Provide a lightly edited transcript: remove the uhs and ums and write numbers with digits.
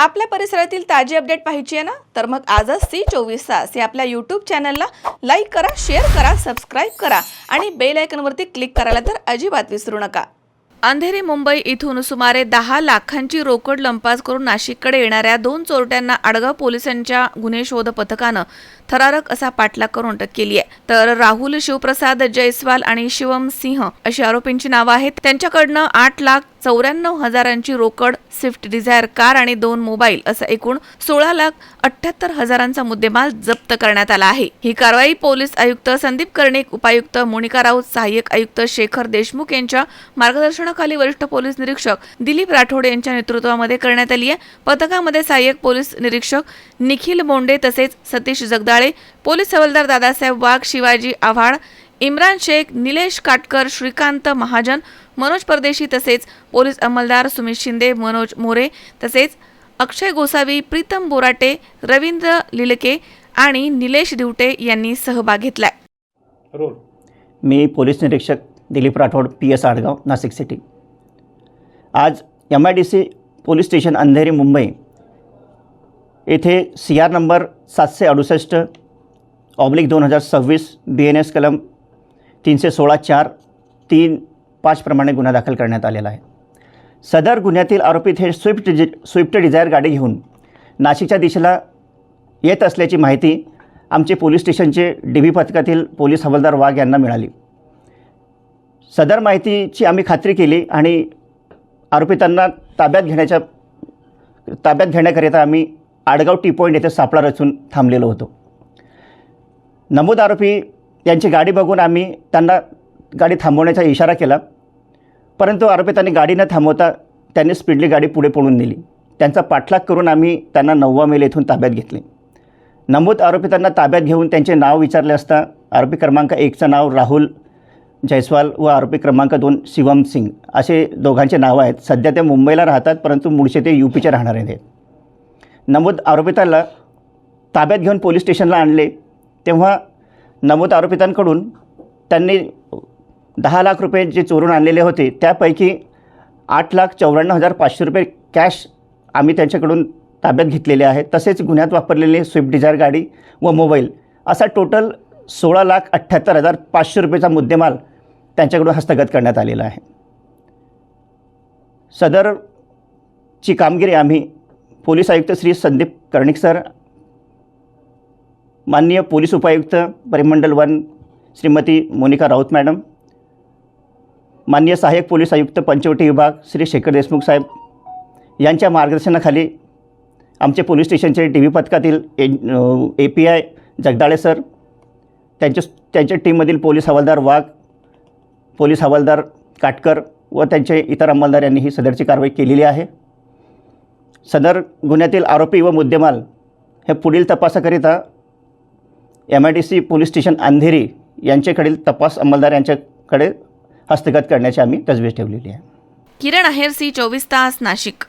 आपल्या परिसरातील ताजी अपडेट पाहिजे आहे ना, तर मग आजच C24 तास या आपल्या यूट्यूब चॅनलला लाईक करा, शेअर करा, सबस्क्राईब करा आणि बेल आयकॉनवरती क्लिक करायला तर अजिबात विसरू नका. अंधेरी मुंबई इथून सुमारे 10 लाखांची रोकड लंपास करून नाशिककडे येणाऱ्या 2 चोरट्यांना आडगाव पोलिसांच्या गुन्हे शोध पथकानं थरारक असा पाठलाग करून अटक केली आहे. तर राहुल शिवप्रसाद जयस्वाल आणि शिवम सिंह अशी आरोपींची नावं आहेत. त्यांच्याकडनं 8,94,000ची रोकड, स्विफ्ट डिझायर कार आणि 2 मोबाईल असं एकूण 16,78,000चा मुद्देमाल जप्त करण्यात आला आहे. ही कारवाई पोलीस आयुक्त संदीप कर्णिक, उपायुक्त मोनिका राऊत, सहाय्यक आयुक्त शेखर देशमुख यांच्या मार्गदर्शनाखाली वरिष्ठ पोलीस निरीक्षक दिलीप राठोड यांच्या नेतृत्वामध्ये करण्यात आली आहे. पथकामध्ये सहाय्यक पोलीस निरीक्षक निखिल बोंडे तसेच सतीश जगदाळे, पोलीस हवालदार दादासाहेब वाघ, शिवाजी आव्हाड, इम्रान शेख, निलेश काटकर, श्रीकांत महाजन, मनोज परदेशी तसेच पोलीस अंमलदार सुमित शिंदे, मनोज मोरे तसेच अक्षय गोसावी, प्रीतम बोराटे, रवींद्र लिलके आणि निलेश दिवटे यांनी सहभाग घेतलाय. मी पोलीस निरीक्षक दिलीप राठोड, PS आडगाव, नाशिक सिटी. आज MIDC police station Andheri Mumbai येथे CR नंबर 768/2026 BNS कलम 316(4)(3)(5) प्रमाणे गुन्हा दाखल करण्यात आलेला आहे. सदर गुन्ह्यातील आरोपी हे स्विफ्ट डिझायर गाडी घेऊन नाशिकच्या दिशेला येत असल्याची माहिती आमचे पोलीस स्टेशनचे DB पथकातील पोलीस हवालदार वाघ यांना मिळाली. सदर माहितीची आम्ही खात्री केली आणि आरोपितांना ताब्यात घेण्याकरिता आम्ही आडगाव टी पॉईंट येथे सापळा रचून थांबलेलो होतो. नमूद आरोपी यांची गाडी बघून आम्ही त्यांना गाडी थांबवण्याचा इशारा केला, परंतु आरोपितांनी गाडी न थांबवता त्यांनी स्पीडली गाडी पुढे पळून नेली. त्यांचा पाठलाग करून आम्ही त्यांना 9 मेल येथून ताब्यात घेतले. नमूद आरोपितांना ताब्यात घेऊन त्यांचे नाव विचारले असता आरोपी क्रमांक 1चं नाव राहुल जयस्वाल व आरोपी क्रमांक 2 शिवम सिंग असे दोघांचे नावं आहेत. सध्या ते मुंबईला राहतात, परंतु मूळचे ते UPचे राहणारे आहेत. नमूद आरोपितांना ताब्यात घेऊन पोलीस स्टेशनला आणले तेव्हा नमूद आरोपितांकडून त्यांनी 10 लाख रुपये जे चोरून आणलेले होते त्यापैकी 8,94,500 रुपये कॅश आम्ही त्यांच्याकडून ताब्यात घेतलेले आहेत. तसेच गुन्ह्यात वापरलेले स्विफ्ट डिझायर गाडी व मोबाईल असा टोटल 16,78,500 रुपयेचा मुद्देमाल त्यांच्याकडून हस्तगत करण्यात आलेला आहे. सदरची कामगिरी आम्ही पोलीस आयुक्त श्री संदीप कर्णिक सर, माननीय पोलीस उपायुक्त परिमंडल 1 श्रीमती मोनिका राऊत मॅडम, माननीय सहाय्यक पोलीस आयुक्त पंचवटी विभाग श्री शेखर देशमुख साहेब यांच्या मार्गदर्शनाखाली आमचे पोलीस स्टेशनचे DB पथकातील API जगदाळे सर, त्यांच्या टीममधील पोलीस हवालदार वाघ, पोलीस हवालदार काटकर व त्यांचे इतर अंमलदार यांनी ही सदरची कारवाई केलेली आहे. सदर गुन्ह्यातील आरोपी व मुद्देमाल हे पुढील तपासाकरिता MIDC पोलीस स्टेशन अंधेरी यांच्याकडील तपास अंमलदार यांच्याकडे हस्तगत करण्याची आम्ही तजवीज ठेवलेली आहे. किरण आहेर, C24 तास, नाशिक.